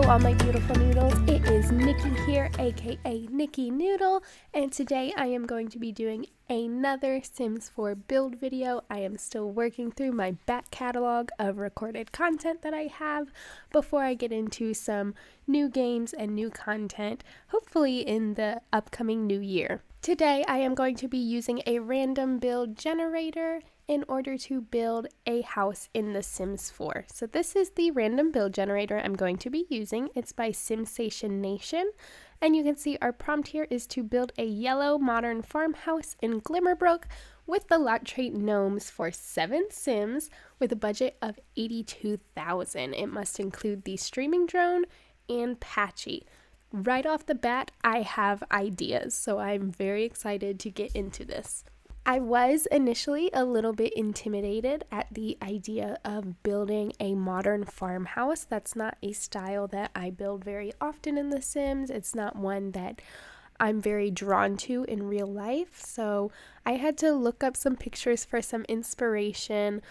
all my beautiful noodles, it is Nikki here, aka Nikki Noodle, and today I am going to be doing another Sims 4 build video. I am still working through my back catalog of recorded content that I have before I get into some new games and new content, hopefully in the upcoming new year. Today I am going to be using a random build generator in order to build a house in The Sims 4. So this is the random build generator I'm going to be using. It's by Simsation Nation. And you can see our prompt here is to build a yellow modern farmhouse in Glimmerbrook with the lot trait gnomes for 7 Sims with a budget of $82,000. It must include the streaming drone and Patchy. Right off the bat, I have ideas, so I'm very excited to get into this. I was initially a little bit intimidated at the idea of building a modern farmhouse. That's not a style that I build very often in The Sims. It's not one that I'm very drawn to in real life. So I had to look up some pictures for some inspiration,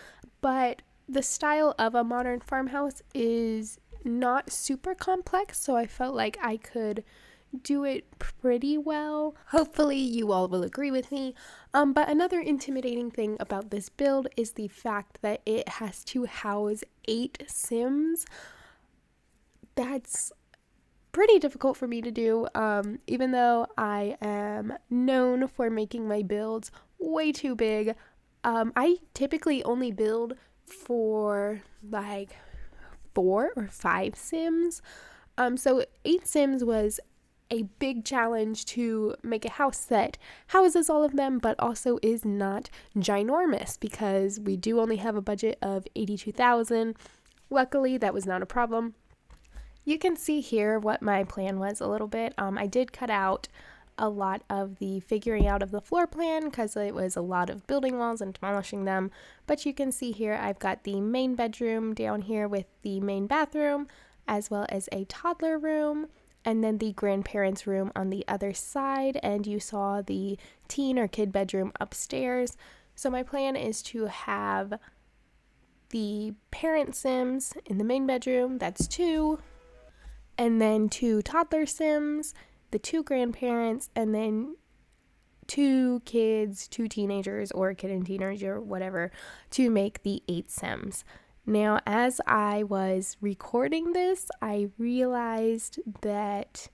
but the style of a modern farmhouse is not super complex, so I felt like I could do it pretty well. Hopefully you all will agree with me. But another intimidating thing about this build is the fact that it has to house 8 Sims. That's pretty difficult for me to do, even though I am known for making my builds way too big. I typically only build for like 4 or 5 Sims. So 8 Sims was a big challenge to make a house that houses all of them, but also is not ginormous because we do only have a budget of $82,000. Luckily, that was not a problem. You can see here what my plan was a little bit. I did cut out a lot of the figuring out of the floor plan because it was a lot of building walls and demolishing them. But you can see here I've got the main bedroom down here with the main bathroom, as well as a toddler room, and then the grandparents' room on the other side, and you saw the teen or kid bedroom upstairs. So my plan is to have the parent Sims in the main bedroom, that's 2, and then 2 toddler Sims, the 2 grandparents, and then 2 kids, 2 teenagers, or a kid and teenager, whatever, to make the 8 Sims. Now, as I was recording this, I realized that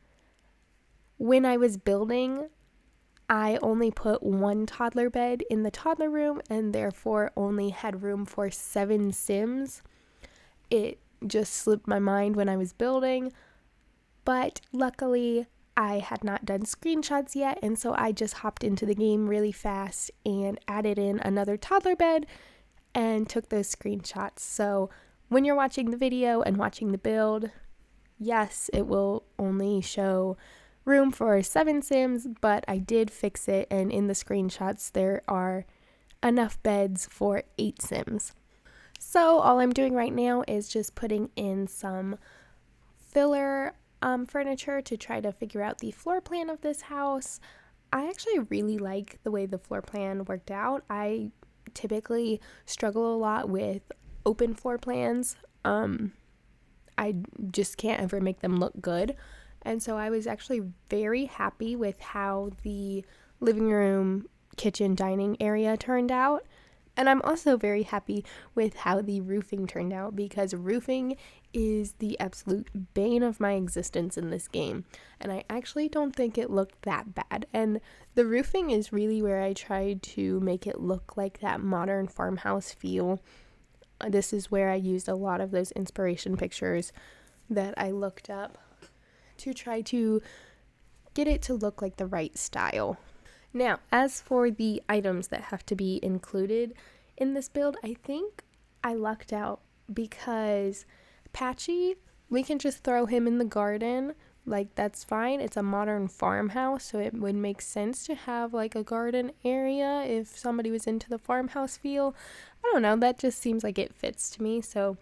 when I was building, I only put 1 toddler bed in the toddler room and therefore only had room for 7 Sims. It just slipped my mind when I was building, but luckily I had not done screenshots yet, and so I just hopped into the game really fast and added in another toddler bed and took those screenshots. So when you're watching the video and watching the build, yes, it will only show room for 7 Sims, but I did fix it, and in the screenshots there are enough beds for 8 Sims. So all I'm doing right now is just putting in some filler furniture to try to figure out the floor plan of this house. I actually really like the way the floor plan worked out. I typically struggle a lot with open floor plans. I just can't ever make them look good. And so I was actually very happy with how the living room, kitchen, dining area turned out. And I'm also very happy with how the roofing turned out, because roofing is the absolute bane of my existence in this game. And I actually don't think it looked that bad. And the roofing is really where I tried to make it look like that modern farmhouse feel. This is where I used a lot of those inspiration pictures that I looked up to try to get it to look like the right style. Now, as for the items that have to be included in this build, I think I lucked out because Patchy, we can just throw him in the garden. Like, that's fine. It's a modern farmhouse, so it would make sense to have like a garden area if somebody was into the farmhouse feel. I don't know, that just seems like it fits to me, so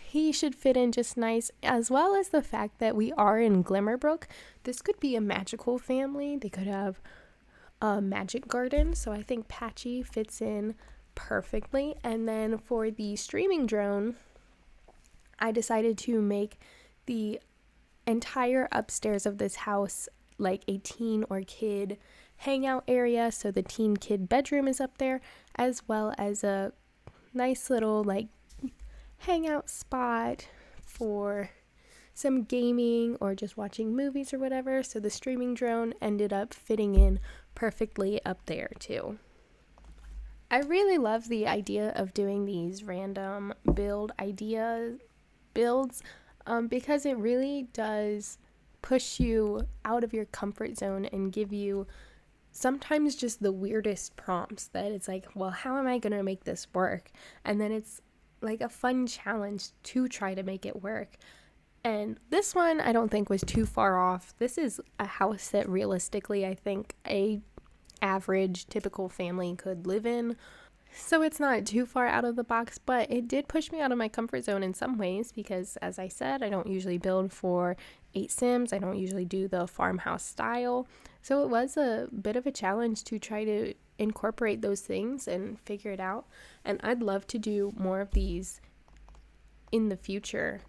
he should fit in just nice, as well as the fact that we are in Glimmerbrook. This could be a magical family. They could have a magic garden, so I think Patchy fits in perfectly. And then for the streaming drone, I decided to make the entire upstairs of this house like a teen or kid hangout area. So the teen kid bedroom is up there, as well as a nice little like hangout spot for some gaming or just watching movies or whatever. So the streaming drone ended up fitting in perfectly up there too. I really love the idea of doing these random builds because it really does push you out of your comfort zone and give you sometimes just the weirdest prompts that it's like, well, how am I going to make this work? And then it's like a fun challenge to try to make it work. And this one I don't think was too far off. This is a house that realistically I think a average typical family could live in. So it's not too far out of the box, but it did push me out of my comfort zone in some ways because, as I said, I don't usually build for 8 Sims. I don't usually do the farmhouse style. So it was a bit of a challenge to try to incorporate those things and figure it out. And I'd love to do more of these in the future.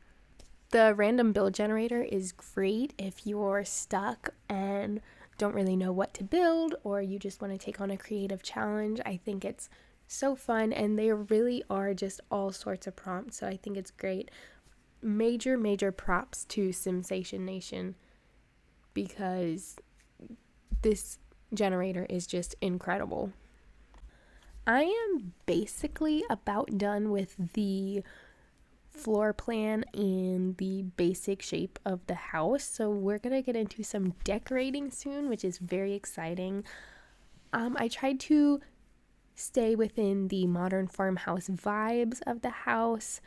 The random build generator is great if you're stuck and don't really know what to build, or you just want to take on a creative challenge. I think it's so fun, and they really are just all sorts of prompts, so I think it's great. Major props to Simsation Nation because this generator is just incredible. I am basically about done with the floor plan and the basic shape of the house, so we're gonna get into some decorating soon, which is very exciting. I tried to stay within the modern farmhouse vibes of the house,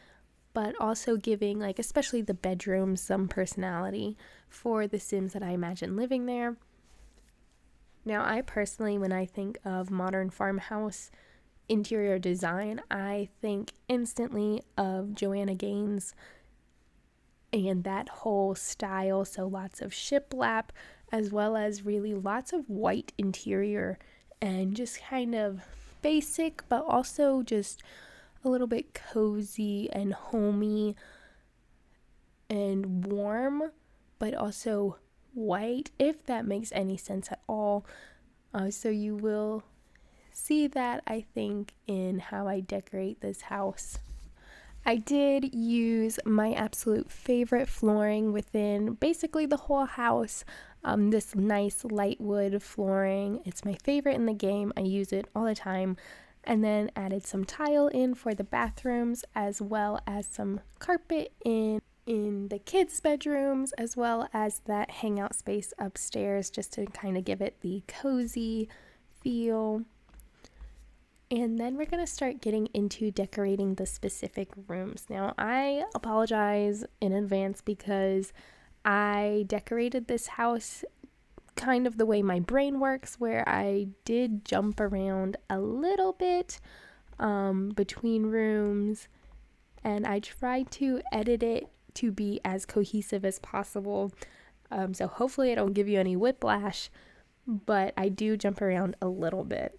but also giving, like, especially the bedrooms, some personality for the Sims that I imagine living there. Now, I personally, when I think of modern farmhouse interior design, I think instantly of Joanna Gaines and that whole style. So lots of shiplap, as well as really lots of white interior and just kind of basic, but also just a little bit cozy and homey and warm, but also white, if that makes any sense at all. So you will see that, I think, in how I decorate this house. I did use my absolute favorite flooring within basically the whole house. This nice light wood flooring. It's my favorite in the game. I use it all the time. And then added some tile in for the bathrooms, as well as some carpet in the kids' bedrooms, as well as that hangout space upstairs, just to kind of give it the cozy feel. And then we're going to start getting into decorating the specific rooms. Now, I apologize in advance because I decorated this house kind of the way my brain works, where I did jump around a little bit between rooms, and I tried to edit it to be as cohesive as possible. So hopefully I don't give you any whiplash, but I do jump around a little bit.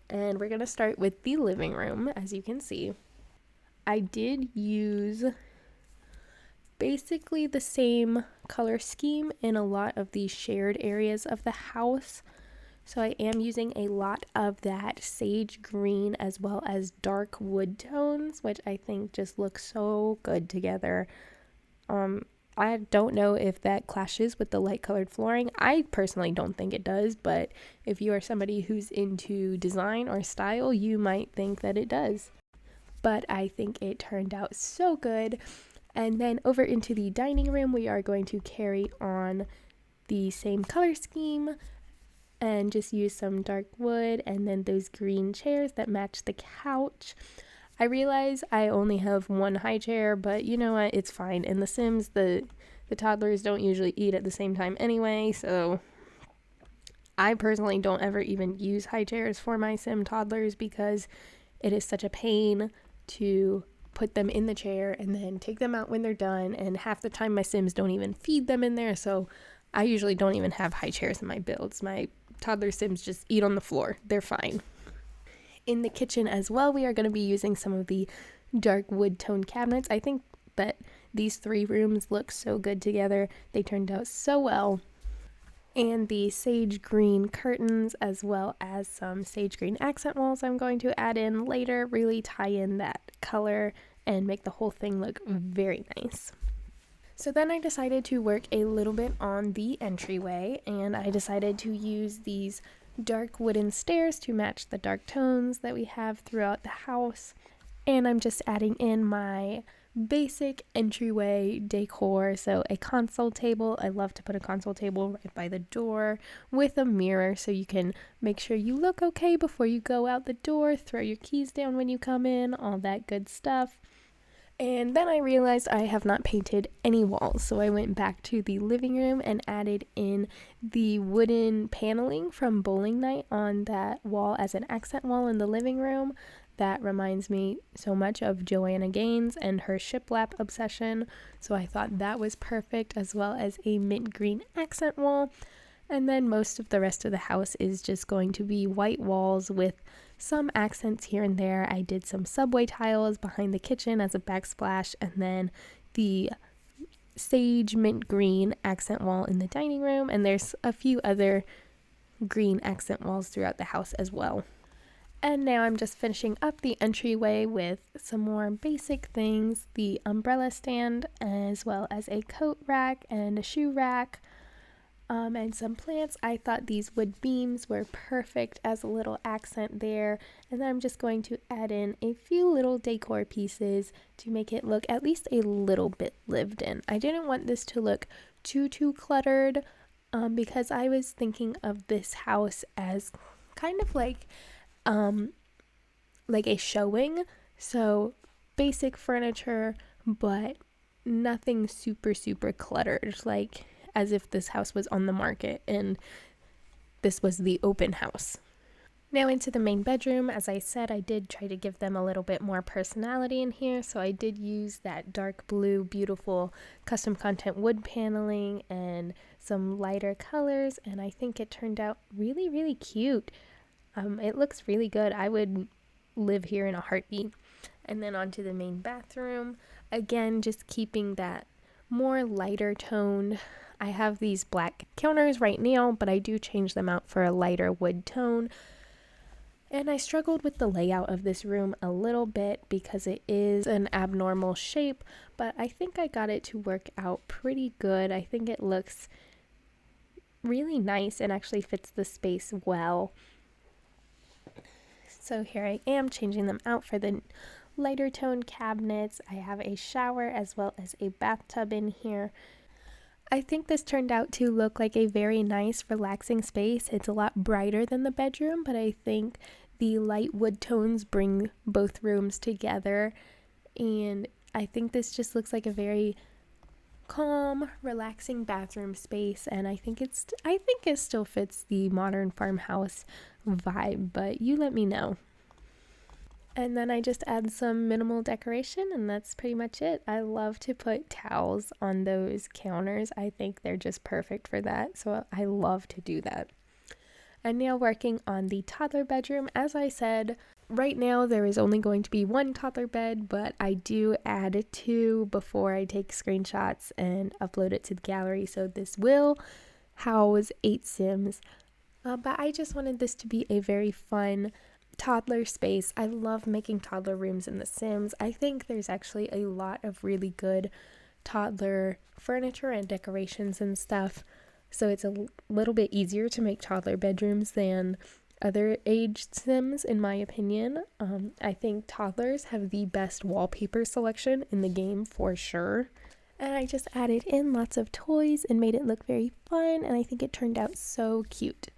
And we're going to start with the living room, as you can see. I did use basically the same color scheme in a lot of the shared areas of the house. So I am using a lot of that sage green as well as dark wood tones, which I think just look so good together. I don't know if that clashes with the light colored flooring. I personally don't think it does, but if you are somebody who's into design or style, you might think that it does. But I think it turned out so good. And then over into the dining room, we are going to carry on the same color scheme and just use some dark wood and then those green chairs that match the couch. I realize I only have one high chair, but you know what? It's fine. In The Sims, the toddlers don't usually eat at the same time anyway, so I personally don't ever even use high chairs for my Sim toddlers because it is such a pain to put them in the chair and then take them out when they're done, and half the time my Sims don't even feed them in there, so I usually don't even have high chairs in my builds. My toddler Sims just eat on the floor. They're fine. In the kitchen as well, we are going to be using some of the dark wood tone cabinets. I think that these 3 rooms look so good together. They turned out so well. And the sage green curtains, as well as some sage green accent walls I'm going to add in later, really tie in that color and make the whole thing look very nice. So then I decided to work a little bit on the entryway, and I decided to use these dark wooden stairs to match the dark tones that we have throughout the house. And I'm just adding in my basic entryway decor. So a console table. I love to put a console table right by the door with a mirror so you can make sure you look okay before you go out the door, throw your keys down when you come in, all that good stuff. And then I realized I have not painted any walls, so I went back to the living room and added in the wooden paneling from bowling night on that wall as an accent wall in the living room. That reminds me so much of Joanna Gaines and her shiplap obsession, so I thought that was perfect, as well as a mint green accent wall. And then most of the rest of the house is just going to be white walls with some accents here and there. I did some subway tiles behind the kitchen as a backsplash, and then the sage mint green accent wall in the dining room, and there's a few other green accent walls throughout the house as well. And now I'm just finishing up the entryway with some more basic things, the umbrella stand, as well as a coat rack and a shoe rack. And some plants. I thought these wood beams were perfect as a little accent there. And then I'm just going to add in a few little decor pieces to make it look at least a little bit lived in. I didn't want this to look too cluttered because I was thinking of this house as kind of like a showing. So basic furniture, but nothing super cluttered, like as if this house was on the market and this was the open house. Now into the main bedroom. As I said, I did try to give them a little bit more personality in here, so I did use that dark blue, beautiful custom content wood paneling and some lighter colors, and I think it turned out really cute. It looks really good. I would live here in a heartbeat. And then onto the main bathroom. Again, just keeping that more lighter toned. I have these black counters right now, but I do change them out for a lighter wood tone. And I struggled with the layout of this room a little bit because it is an abnormal shape, but I think I got it to work out pretty good. I think it looks really nice and actually fits the space well. So here I am changing them out for the lighter tone cabinets. I have a shower as well as a bathtub in here. I think this turned out to look like a very nice, relaxing space. It's a lot brighter than the bedroom, but I think the light wood tones bring both rooms together. And I think this just looks like a very calm, relaxing bathroom space. And I think it still fits the modern farmhouse vibe, but you let me know. And then I just add some minimal decoration, and that's pretty much it. I love to put towels on those counters. I think they're just perfect for that, so I love to do that. And now working on the toddler bedroom. As I said, right now there is only going to be one toddler bed, but I do add 2 before I take screenshots and upload it to the gallery, so this will house 8 Sims. But I just wanted this to be a very fun toddler space. I love making toddler rooms in The Sims. I think there's actually a lot of really good toddler furniture and decorations and stuff, so it's a little bit easier to make toddler bedrooms than other aged Sims, in my opinion. I think toddlers have the best wallpaper selection in the game for sure. And I just added in lots of toys and made it look very fun, and I think it turned out so cute.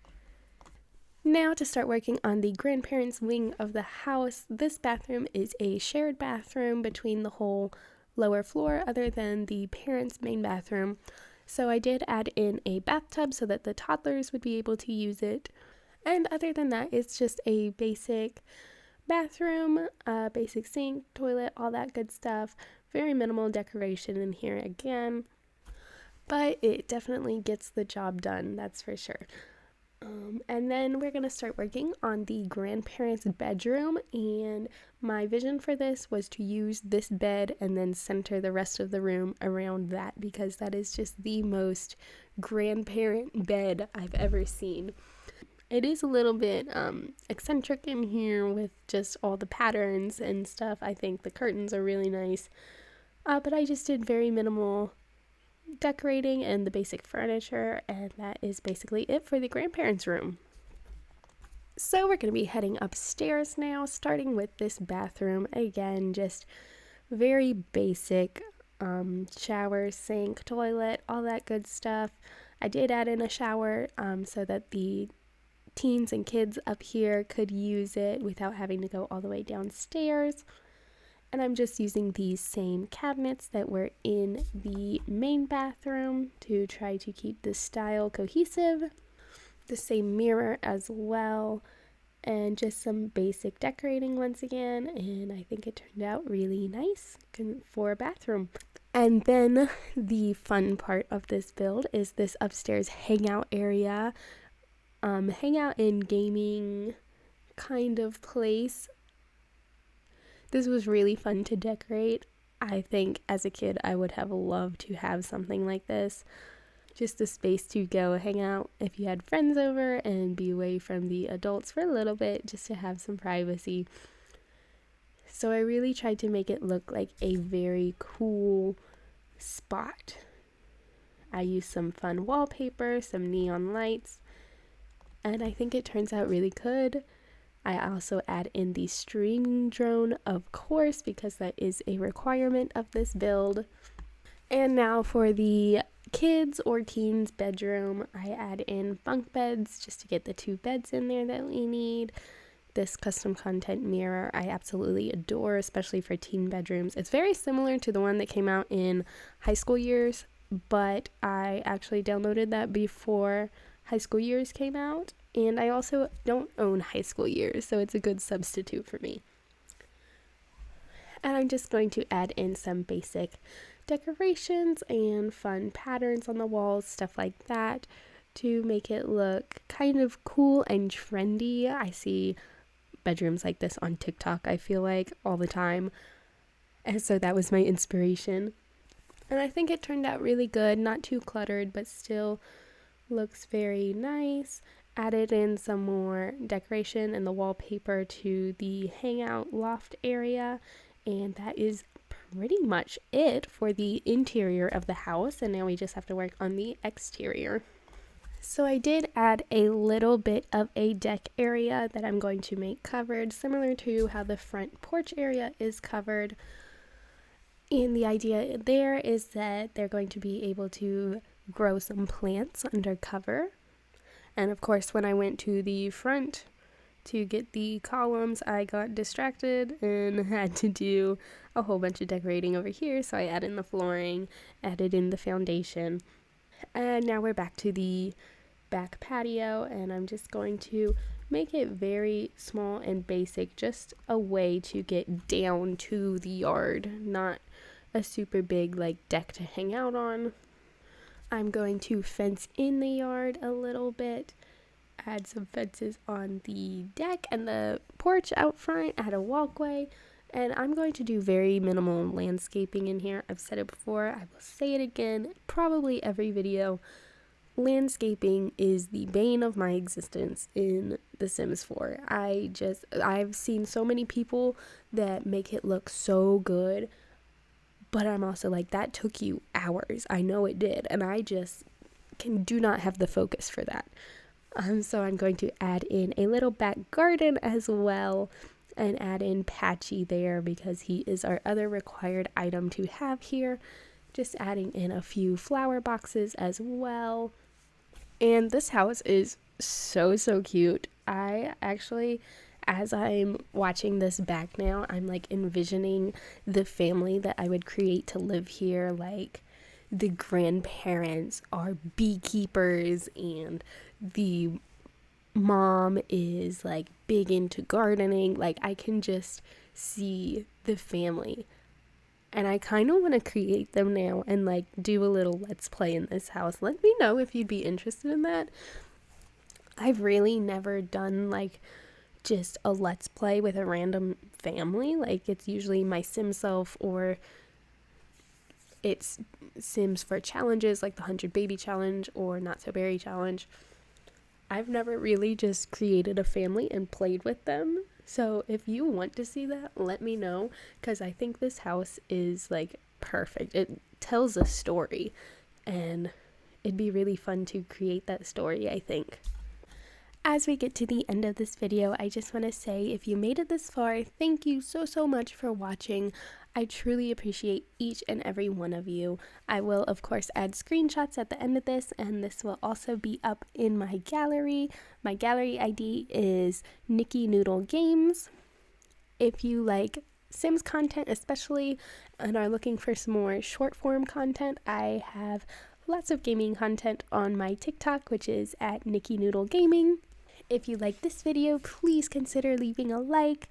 Now to start working on the grandparents' wing of the house. This bathroom is a shared bathroom between the whole lower floor other than the parents' main bathroom. So I did add in a bathtub so that the toddlers would be able to use it. And other than that, it's just a basic bathroom, basic sink, toilet, all that good stuff. Very minimal decoration in here again. But it definitely gets the job done, that's for sure. And then we're going to start working on the grandparents' bedroom, and my vision for this was to use this bed and then center the rest of the room around that, because that is just the most grandparent bed I've ever seen. It is a little bit eccentric in here with just all the patterns and stuff. I think the curtains are really nice, but I just did very minimal decorating and the basic furniture, and that is basically it for the grandparents' room. So we're going to be heading upstairs now, starting with this bathroom. Again, just very basic shower, sink, toilet, all that good stuff. I did add in a shower so that the teens and kids up here could use it without having to go all the way downstairs. And I'm just using these same cabinets that were in the main bathroom to try to keep the style cohesive. The same mirror as well, and just some basic decorating once again, and I think it turned out really nice for a bathroom. And then the fun part of this build is this upstairs hangout area, hangout and gaming kind of place. This was really fun to decorate. I think as a kid I would have loved to have something like this. Just a space to go hang out if you had friends over and be away from the adults for a little bit, just to have some privacy. So I really tried to make it look like a very cool spot. I used some fun wallpaper, some neon lights, and I think it turns out really good. I also add in the streaming drone, of course, because that is a requirement of this build. And now for the kids or teens bedroom, I add in bunk beds just to get the 2 beds in there that we need. This custom content mirror I absolutely adore, especially for teen bedrooms. It's very similar to the one that came out in high school years, but I actually downloaded that before high school years came out, and I also don't own high school years, so it's a good substitute for me. And I'm just going to add in some basic decorations and fun patterns on the walls, stuff like that, to make it look kind of cool and trendy. I see bedrooms like this on TikTok, I feel like, all the time, and so that was my inspiration. And I think it turned out really good, not too cluttered, but still looks very nice. Added in some more decoration and the wallpaper to the hangout loft area, and that is pretty much it for the interior of the house, and now we just have to work on the exterior. So I did add a little bit of a deck area that I'm going to make covered, similar to how the front porch area is covered. And the idea there is that they're going to be able to grow some plants under cover. And of course, when I went to the front to get the columns, I got distracted and had to do a whole bunch of decorating over here. So I added in the flooring, added in the foundation, and now we're back to the back patio, and I'm just going to make it very small and basic, just a way to get down to the yard, not a super big like deck to hang out on. I'm going to fence in the yard a little bit, add some fences on the deck and the porch out front, add a walkway, and I'm going to do very minimal landscaping in here. I've said it before, I will say it again, probably every video. Landscaping is the bane of my existence in The Sims 4. I've seen so many people that make it look so good, but I'm also like, that took you hours. I know it did, and I just do not have the focus for that. So I'm going to add in a little back garden as well, and add in Patchy there because he is our other required item to have here. Just adding in a few flower boxes as well. And this house is so cute. I actually, as I'm watching this back now, I'm like envisioning the family that I would create to live here. Like, the grandparents are beekeepers, and the mom is like big into gardening. Like, I can just see the family, and I kind of want to create them now and like do a little let's play in this house. Let me know if you'd be interested in that. I've really never done like just a let's play with a random family. Like it's usually my sim self, or it's sims for challenges like the 100 baby challenge or not so berry challenge. I've never really just created a family and played with them. So if you want to see that, let me know, because I think this house is like perfect. It tells a story, and it'd be really fun to create that story, I think. As we get to the end of this video, I just want to say, if you made it this far, thank you so much for watching. I truly appreciate each and every one of you. I will, of course, add screenshots at the end of this, and this will also be up in my gallery. My gallery ID is nikkinoodlegames. If you like Sims content especially, and are looking for some more short form content, I have lots of gaming content on my TikTok, which is at nikkinoodlegaming. If you like this video, please consider leaving a like.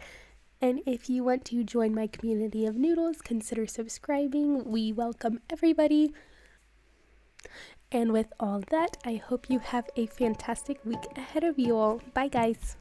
And if you want to join my community of noodles, consider subscribing. We welcome everybody. And with all that, I hope you have a fantastic week ahead of you all. Bye, guys.